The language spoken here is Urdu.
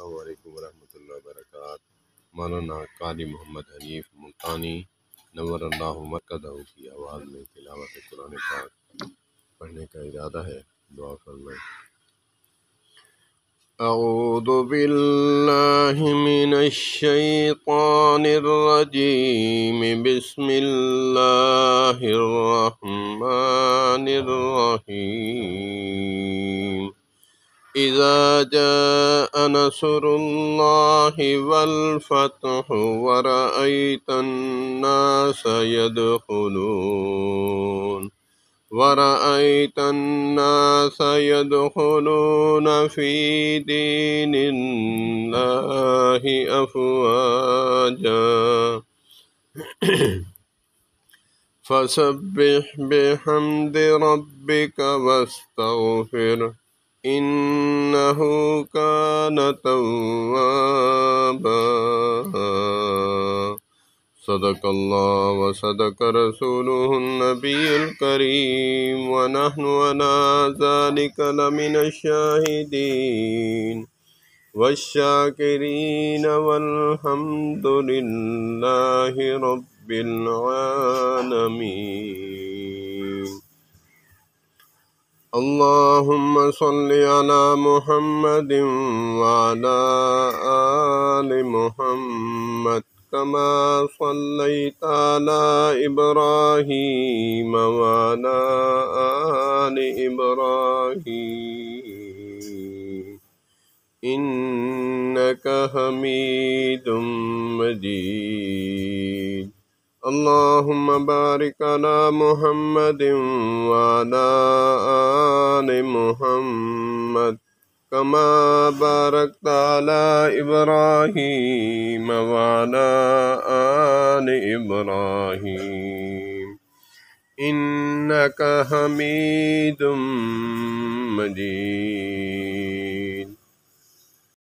السلام علیکم ورحمۃ اللہ وبرکاتہ۔ مولانا قاری محمد حنیف ملتانی نور اللہ مرکزہ کی آواز میں تلاوت قرآن پاک پڑھنے کا ارادہ ہے، دعا فرمائیں۔ اعوذ باللہ من الشیطان الرجیم، بسم اللہ الرحمن الرحیم۔ اذا جاء نصر اللہ والفتح ورأیت الناس يدخلون في دين الله أفواجا فسبح بحمد ربك واستغفره إنه كان توابا۔ صدق اللہ وصدق رسوله النبی الکریم، ونحن على ذلك لمن الشاہدین والشاکرین، والحمد للہ رب العالمین۔ اللہم صل علی محمد وعلی آل محمد كما صليت على إبراهيم وعلى آل إبراهيم إنك حميد مجيد۔ اللهم بارك على محمد وعلى آل محمد كما باركت على إبراهيم وعلى آل إبراهيم إنك حميد مجيد۔